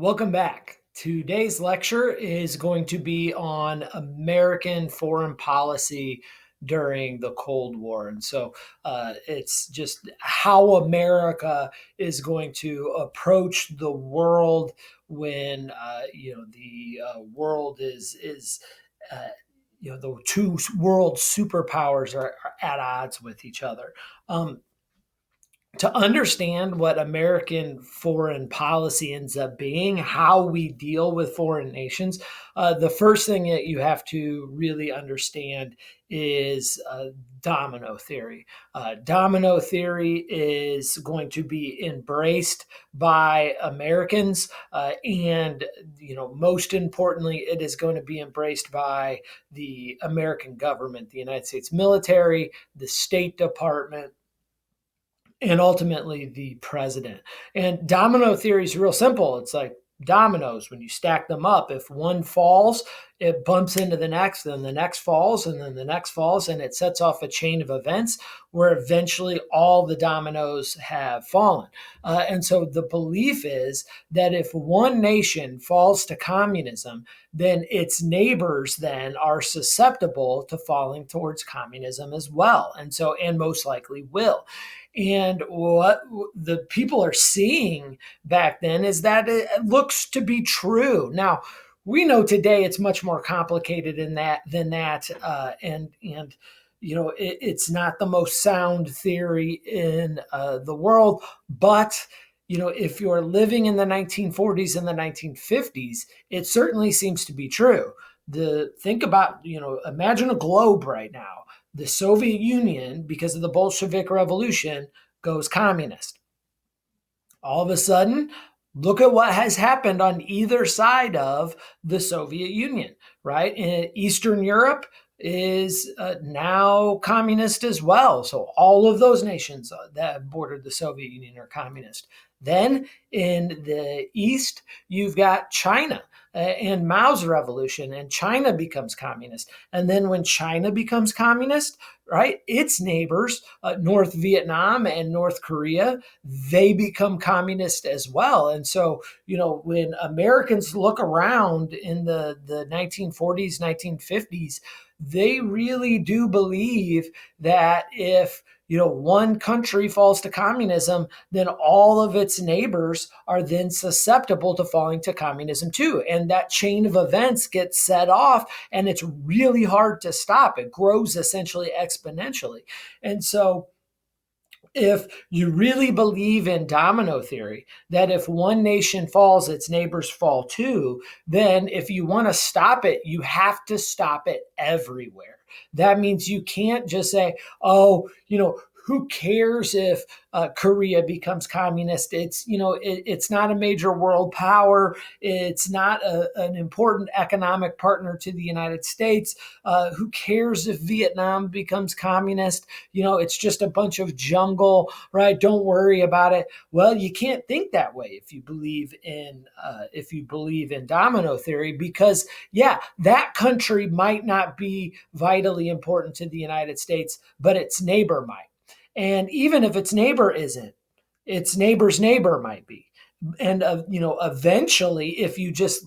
Welcome back. Today's lecture is going to be on American foreign policy during the Cold War. It's just how America is going to approach the world when the world is uh, the two world superpowers are at odds with each other. Um, to understand what American foreign policy ends up being, how we deal with foreign nations, the first thing that you have to really understand is domino theory. Domino theory is going to be embraced by Americans, and most importantly, it is going to be embraced by the American government, the United States military, the State Department, and ultimately the president. And domino theory is real simple. It's like dominoes. When you stack them up, if one falls, it bumps into the next, then the next falls, and then the next falls, and it sets off a chain of events where eventually all the dominoes have fallen. And so the belief is that if one nation falls to communism, then its neighbors then are susceptible to falling towards communism as well. And most likely will. And what the people are seeing back then is that it looks to be true. Now, we know today it's much more complicated than that, it's not the most sound theory in the world. But if you're living in the 1940s and the 1950s, it certainly seems to be true. Think about, imagine a globe right now. The Soviet Union, because of the Bolshevik Revolution, goes communist. All of a sudden, look at what has happened on either side of the Soviet Union, right? In Eastern Europe is now communist as well. So all of those nations that bordered the Soviet Union are communist. Then in the East, you've got China and Mao's revolution, and China becomes communist. And then when China becomes communist, right, its neighbors, North Vietnam and North Korea, they become communist as well. And so, when Americans look around in the 1940s, 1950s, they really do believe that if one country falls to communism, then all of its neighbors are then susceptible to falling to communism too. And that chain of events gets set off, and it's really hard to stop. It grows essentially exponentially. And so, if you really believe in domino theory, that if one nation falls, its neighbors fall too, then if you want to stop it, you have to stop it everywhere. That means you can't just say, oh, who cares if Korea becomes communist? It's not a major world power. It's not an important economic partner to the United States. Who cares if Vietnam becomes communist? It's just a bunch of jungle, right? Don't worry about it. Well, you can't think that way if you believe in domino theory, because that country might not be vitally important to the United States, but its neighbor might. And even if its neighbor isn't, its neighbor's neighbor might be. And eventually, if you just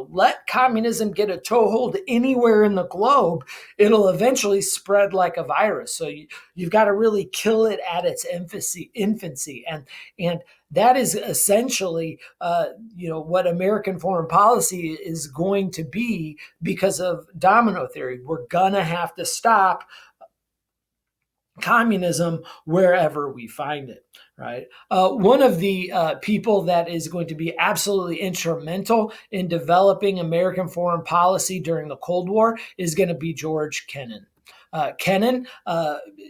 let communism get a toehold anywhere in the globe, it'll eventually spread like a virus. So you've got to really kill it at its infancy, and that is essentially what American foreign policy is going to be because of domino theory. We're gonna have to stop communism wherever we find it, right? One of the people that is going to be absolutely instrumental in developing American foreign policy during the Cold War is going to be George Kennan. Kennan,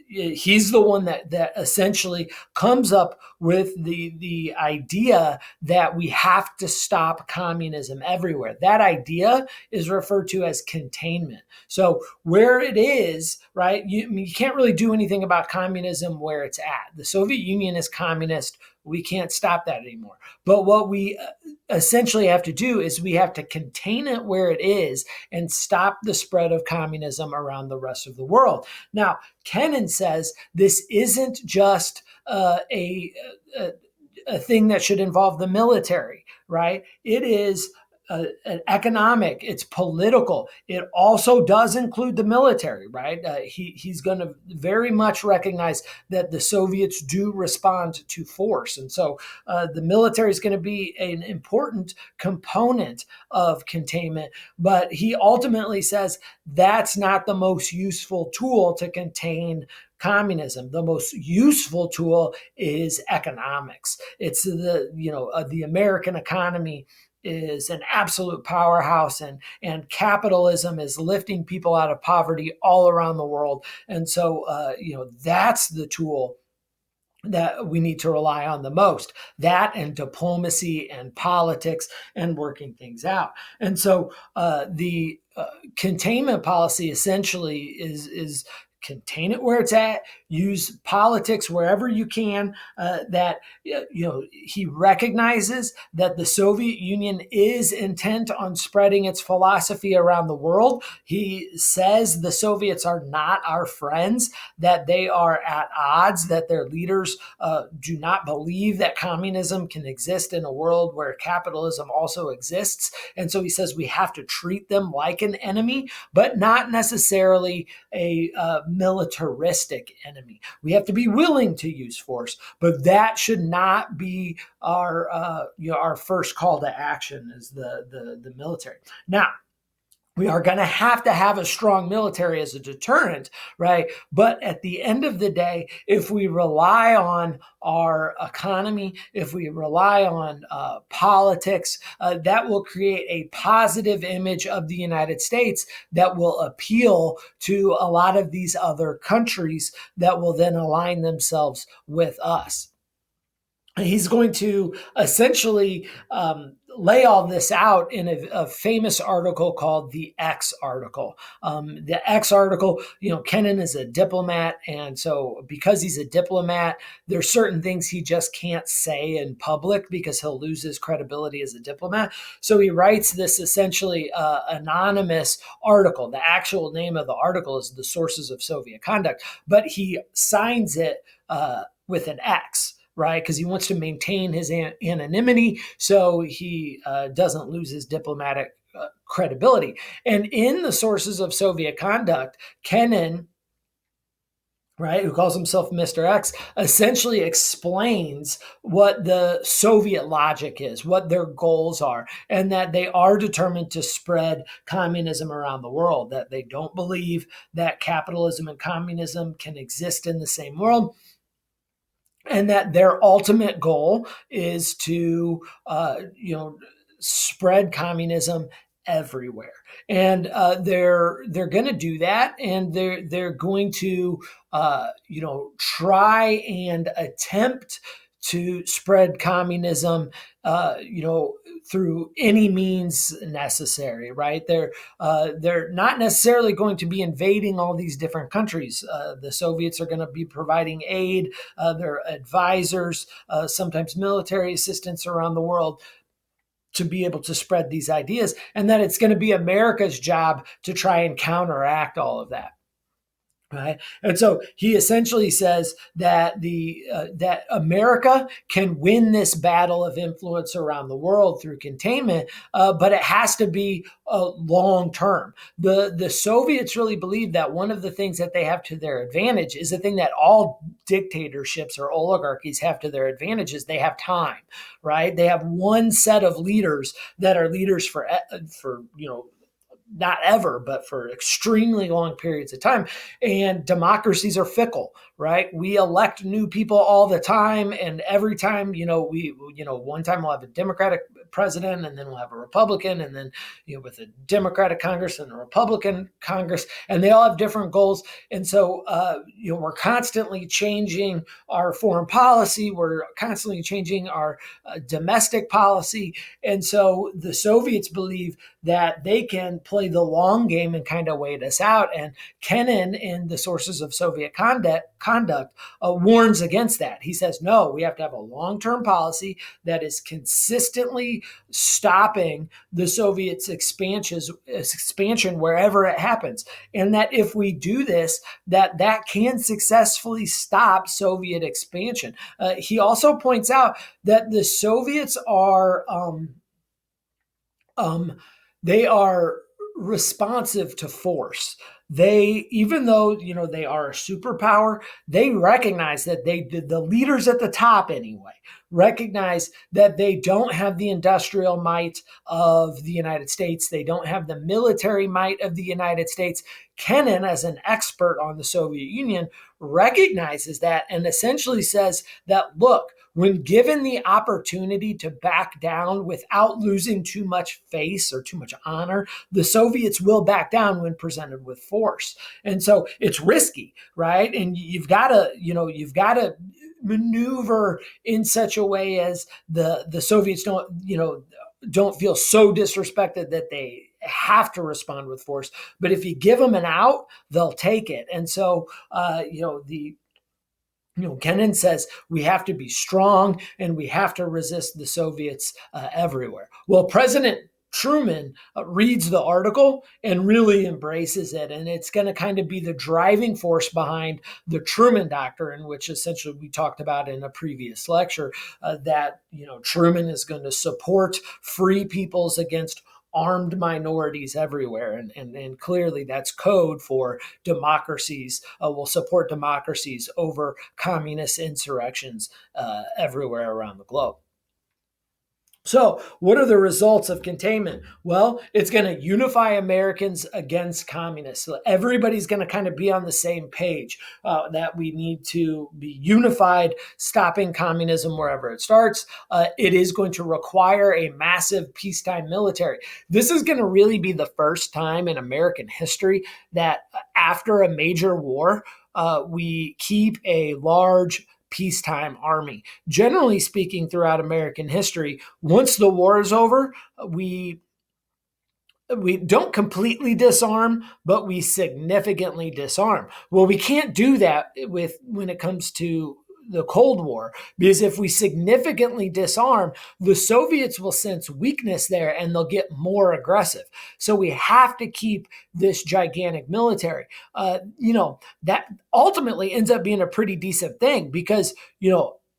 he's the one that essentially comes up with the idea that we have to stop communism everywhere. That idea is referred to as containment. So where it is, right, you can't really do anything about communism where it's at. The Soviet Union is communist. We can't stop that anymore. But what we essentially have to do is we have to contain it where it is and stop the spread of communism around the rest of the world. Now, Kennan says this isn't just a thing that should involve the military, right? It is an economic, it's political. It also does include the military, right? He's going to very much recognize that the Soviets do respond to force. And so the military is going to be an important component of containment. But he ultimately says that's not the most useful tool to contain communism. The most useful tool is economics. It's the American economy is an absolute powerhouse, and capitalism is lifting people out of poverty all around the world. And so that's the tool that we need to rely on the most, that and diplomacy and politics and working things out. And so the containment policy essentially is contain it where it's at, use politics wherever you can. He recognizes that the Soviet Union is intent on spreading its philosophy around the world. He says the Soviets are not our friends, that they are at odds, that their leaders do not believe that communism can exist in a world where capitalism also exists. And so he says we have to treat them like an enemy, but not necessarily a militaristic enemy. We have to be willing to use force, but that should not be our first call to action is the military. Now, we are going to have a strong military as a deterrent, right? But at the end of the day, if we rely on our economy, if we rely on politics, that will create a positive image of the United States that will appeal to a lot of these other countries that will then align themselves with us. He's going to essentially lay all this out in a famous article called the X article. The X article, Kennan is a diplomat. And so because he's a diplomat, there's certain things he just can't say in public because he'll lose his credibility as a diplomat. So he writes this essentially anonymous article. The actual name of the article is The Sources of Soviet Conduct, but he signs it with an X, right? Because he wants to maintain his anonymity so he doesn't lose his diplomatic credibility. And in The Sources of Soviet Conduct, Kennan, right, who calls himself Mr. X, essentially explains what the Soviet logic is, what their goals are, and that they are determined to spread communism around the world, that they don't believe that capitalism and communism can exist in the same world, and that their ultimate goal is to, spread communism everywhere. And they're going to do that, and they're going to, try and attempt to spread communism, through any means necessary, right? They're not necessarily going to be invading all these different countries. The Soviets are going to be providing aid, their advisors, sometimes military assistance around the world to be able to spread these ideas, and that it's going to be America's job to try and counteract all of that. Right. And so he essentially says that that America can win this battle of influence around the world through containment, but it has to be long term. The Soviets really believe that one of the things that they have to their advantage is the thing that all dictatorships or oligarchies have to their advantage is they have time, right? They have one set of leaders that are leaders for not ever, but for extremely long periods of time. And democracies are fickle, right? We elect new people all the time. And every time, one time we'll have a Democratic president, and then we'll have a Republican, and then, with a Democratic Congress and a Republican Congress, and they all have different goals. And so, we're constantly changing our foreign policy. We're constantly changing our domestic policy. And so the Soviets believe that they can play play the long game and kind of wait us out. And Kennan, in the Sources of Soviet Conduct, warns against that. He says, no, we have to have a long-term policy that is consistently stopping the Soviets' expansion wherever it happens. And that if we do this, that can successfully stop Soviet expansion. He also points out that the Soviets are they are responsive to force. They, even though they are a superpower, they recognize that the leaders at the top anyway recognize that they don't have the industrial might of the United States. They don't have the military might of the United States. Kennan, as an expert on the Soviet Union, recognizes that and essentially says that, look, when given the opportunity to back down without losing too much face or too much honor, the Soviets will back down when presented with force. And so it's risky, right? And you've got to maneuver in such a way as the Soviets don't feel so disrespected that they have to respond with force. But if you give them an out, they'll take it. And so, Kennan says we have to be strong and we have to resist the Soviets everywhere. Well, President Truman reads the article and really embraces it. And it's going to kind of be the driving force behind the Truman Doctrine, which essentially we talked about in a previous lecture, that, Truman is going to support free peoples against armed minorities everywhere. And clearly that's code for democracies will support democracies over communist insurrections everywhere around the globe. So what are the results of containment? Well, it's going to unify Americans against communists. So everybody's going to kind of be on the same page that we need to be unified, stopping communism wherever it starts. It is going to require a massive peacetime military. This is going to really be the first time in American history that after a major war, we keep a large peacetime army. Generally speaking, throughout American history, once the war is over, we don't completely disarm, but we significantly disarm. Well, we can't do that when it comes to the Cold War, because if we significantly disarm, the Soviets will sense weakness there and they'll get more aggressive. So we have to keep this gigantic military. That ultimately ends up being a pretty decent thing because,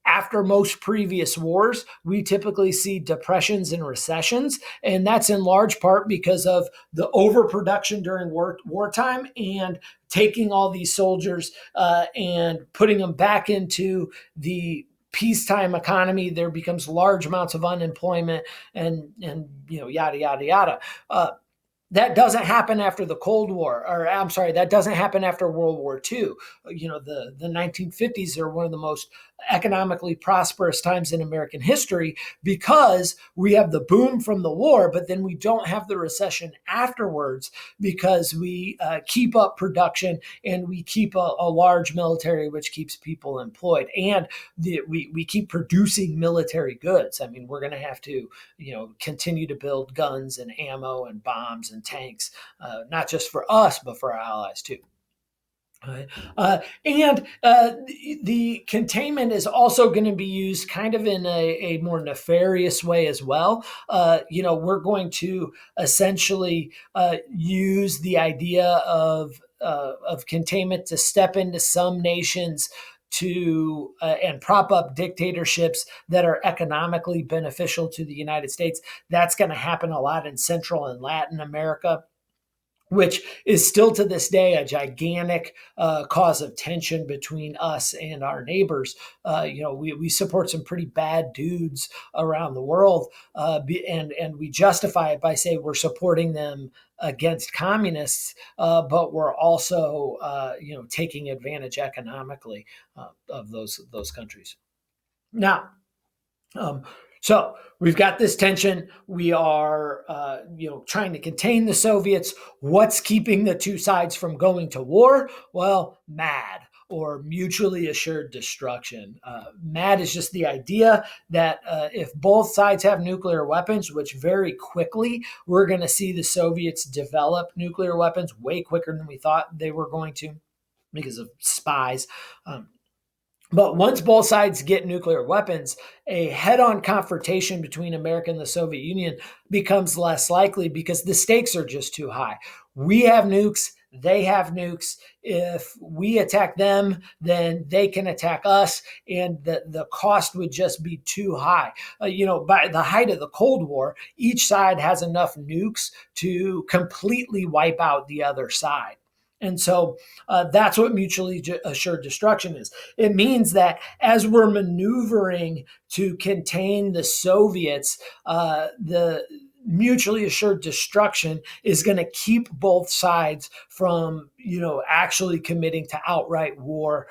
after most previous wars, we typically see depressions and recessions, and that's in large part because of the overproduction during wartime and taking all these soldiers and putting them back into the peacetime economy. There becomes large amounts of unemployment and yada, yada, yada. That doesn't happen after the Cold War, that doesn't happen after World War II. The 1950s are one of the most economically prosperous times in American history because we have the boom from the war, but then we don't have the recession afterwards because we keep up production and we keep a large military, which keeps people employed. And we keep producing military goods. I mean, we're going to have to, continue to build guns and ammo and bombs and tanks, not just for us, but for our allies too. The containment is also going to be used kind of in a more nefarious way as well. We're going to essentially use the idea of containment to step into some nations to and prop up dictatorships that are economically beneficial to the United States. That's going to happen a lot in Central and Latin America, which is still to this day a gigantic cause of tension between us and our neighbors. We support some pretty bad dudes around the world, and we justify it by saying we're supporting them against communists, but we're also taking advantage economically of those countries. Now, so we've got this tension. We are, trying to contain the Soviets. What's keeping the two sides from going to war? Well, mad or mutually assured destruction. MAD is just the idea that if both sides have nuclear weapons, which very quickly we're going to see the Soviets develop nuclear weapons way quicker than we thought they were going to because of spies. But once both sides get nuclear weapons, a head-on confrontation between America and the Soviet Union becomes less likely because the stakes are just too high. We have nukes, they have nukes. If we attack them, then they can attack us, and the cost would just be too high. By the height of the Cold War, each side has enough nukes to completely wipe out the other side. And so that's what mutually assured destruction is. It means that as we're maneuvering to contain the Soviets, the mutually assured destruction is going to keep both sides from, actually committing to outright war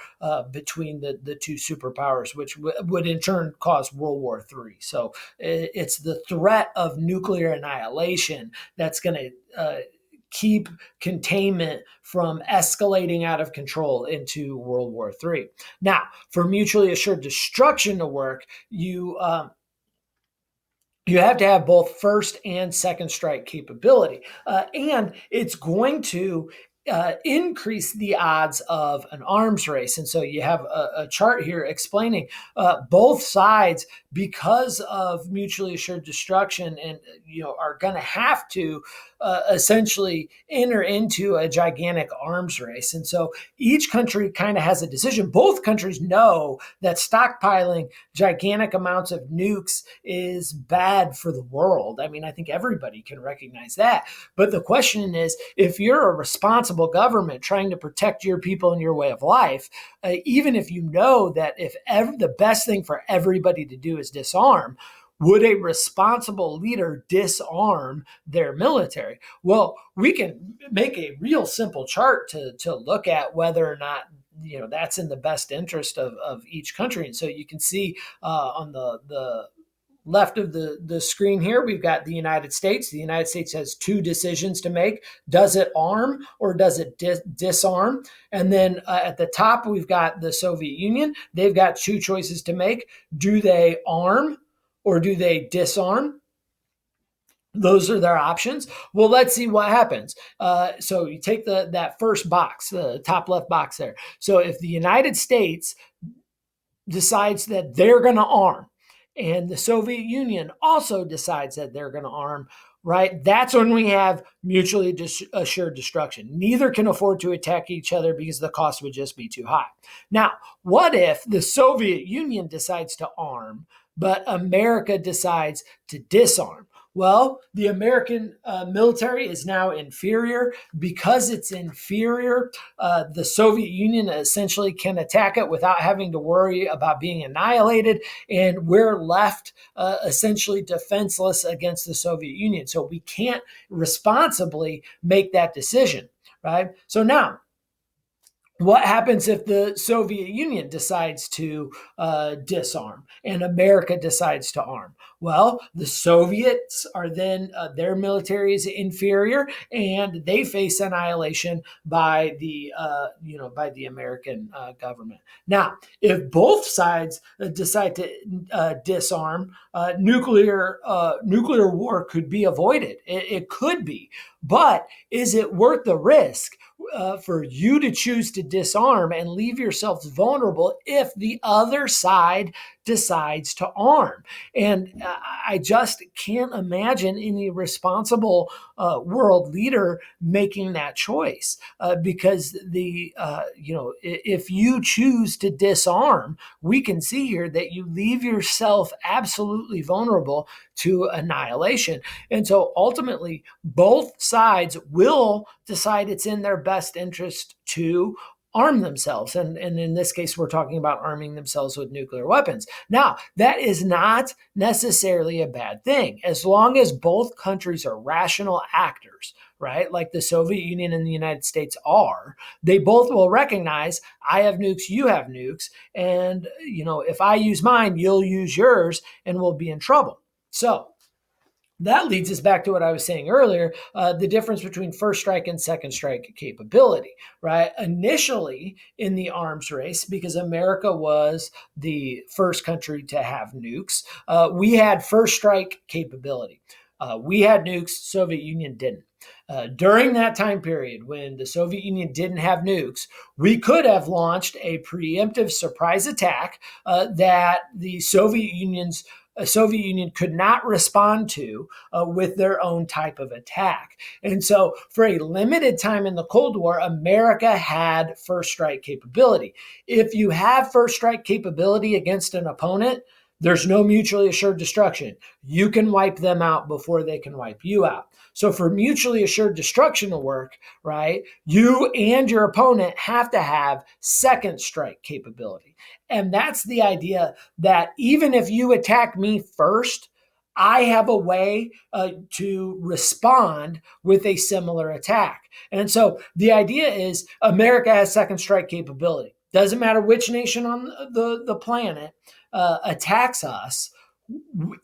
between the two superpowers, which would in turn cause World War III. So it's the threat of nuclear annihilation that's going to keep containment from escalating out of control into World War III. Now, for mutually assured destruction to work, you have to have both first and second strike capability. And it's going to increase the odds of an arms race. And so you have a chart here explaining both sides, because of mutually assured destruction, and are going to have to essentially enter into a gigantic arms race. And so each country kind of has a decision. Both countries know that stockpiling gigantic amounts of nukes is bad for the world. I mean, I think everybody can recognize that. But the question is, if you're a responsible government trying to protect your people and your way of life, even if you know that if the best thing for everybody to do is disarm, would a responsible leader disarm their military? Well, we can make a real simple chart to look at whether or not that's in the best interest of each country. And so you can see on the left of the screen here, we've got the United States. The United States has two decisions to make. Does it arm or does it disarm? And then at the top, we've got the Soviet Union. They've got two choices to make. Do they arm or do they disarm? Those are their options. Well, let's see what happens. So you take that first box, the top left box there. So if the United States decides that they're going to arm, and the Soviet Union also decides that they're going to arm, right? That's when we have mutually assured destruction. Neither can afford to attack each other because the cost would just be too high. Now, what if the Soviet Union decides to arm, but America decides to disarm? Well, the American military is now inferior. Because it's inferior, the Soviet Union essentially can attack it without having to worry about being annihilated, and we're left essentially defenseless against the Soviet Union. So we can't responsibly make that decision, right? So now, what happens if the Soviet Union decides to disarm and America decides to arm? Well, the Soviets are then, their military is inferior and they face annihilation by the American government. Now, if both sides decide to disarm, nuclear war could be avoided. It could be. But is it worth the risk for you to choose to disarm and leave yourselves vulnerable if the other side decides to arm? And I just can't imagine any responsible world leader making that choice because if you choose to disarm, we can see here that you leave yourself absolutely vulnerable to annihilation. And so ultimately, both sides will decide it's in their best interest to arm themselves. And in this case, we're talking about arming themselves with nuclear weapons. Now, that is not necessarily a bad thing, as long as both countries are rational actors, right? Like the Soviet Union and the United States are. They both will recognize, I have nukes, you have nukes. And, if I use mine, you'll use yours, and we'll be in trouble. So That leads us back to what I was saying earlier, the difference between first strike and second strike capability, right? Initially in the arms race, because America was the first country to have nukes, we had first strike capability. We had nukes, Soviet Union didn't. During that time period when the Soviet Union didn't have nukes, we could have launched a preemptive surprise attack that the Soviet Union could not respond to with their own type of attack. And so, for a limited time in the Cold War, America had first strike capability. If you have first strike capability against an opponent, there's no mutually assured destruction. You can wipe them out before they can wipe you out. So, for mutually assured destruction to work, right, you and your opponent have to have second strike capability. And that's the idea that even if you attack me first, I have a way to respond with a similar attack. And so the idea is America has second strike capability. Doesn't matter which nation on the planet attacks us,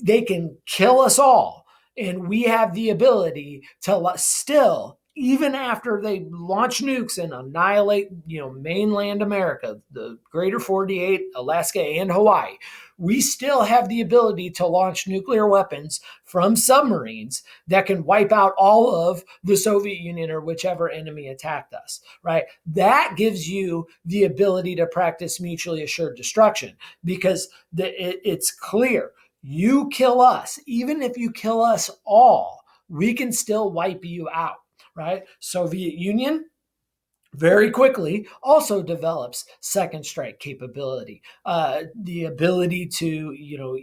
they can kill us all. And we have the ability to still, even after they launch nukes and annihilate, mainland America, the greater 48, Alaska, and Hawaii, we still have the ability to launch nuclear weapons from submarines that can wipe out all of the Soviet Union or whichever enemy attacked us, right? That gives you the ability to practice mutually assured destruction because it's clear. You kill us, even if you kill us all, we can still wipe you out, right? Soviet Union very quickly also develops second strike capability, the ability to,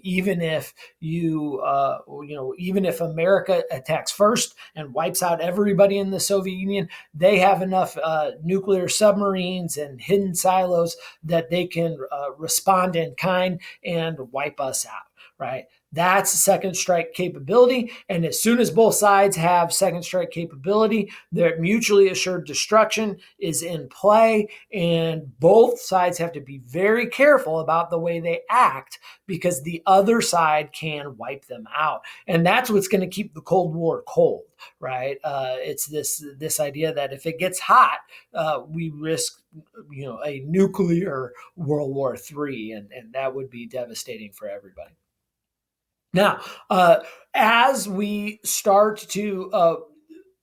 even if even if America attacks first and wipes out everybody in the Soviet Union, they have enough nuclear submarines and hidden silos that they can respond in kind and wipe us out, right? That's second strike capability. And as soon as both sides have second strike capability, their mutually assured destruction is in play. And both sides have to be very careful about the way they act because the other side can wipe them out. And that's what's going to keep the Cold War cold, right? It's this idea that if it gets hot, we risk a nuclear World War III, and that would be devastating for everybody. Now, as we start to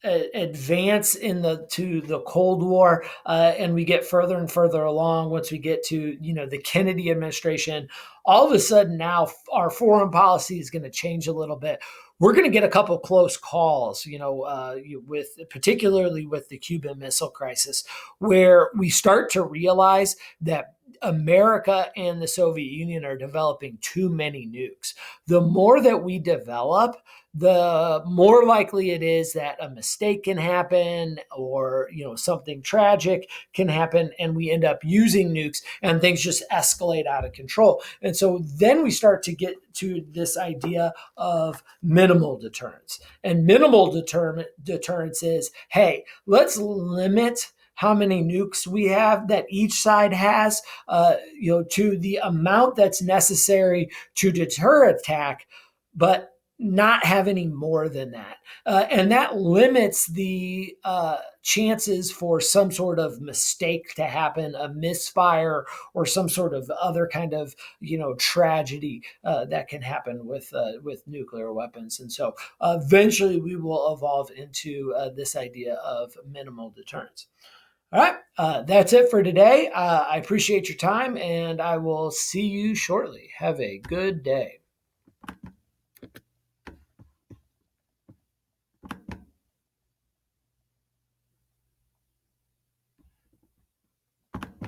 advance to the Cold War, and we get further and further along, once we get to the Kennedy administration, all of a sudden now our foreign policy is going to change a little bit. We're going to get a couple close calls, with particularly with the Cuban Missile Crisis, where we start to realize that America and the Soviet Union are developing too many nukes. The more that we develop, the more likely it is that a mistake can happen or something tragic can happen and we end up using nukes and things just escalate out of control. And so then we start to get to this idea of minimal deterrence. And minimal deterrence is, hey, let's limit how many nukes we have that each side has, to the amount that's necessary to deter attack, but not have any more than that. And that limits the chances for some sort of mistake to happen, a misfire, or some sort of other kind of, tragedy that can happen with nuclear weapons. And so eventually we will evolve into this idea of minimal deterrence. All right, that's it for today. I appreciate your time, and I will see you shortly. Have a good day.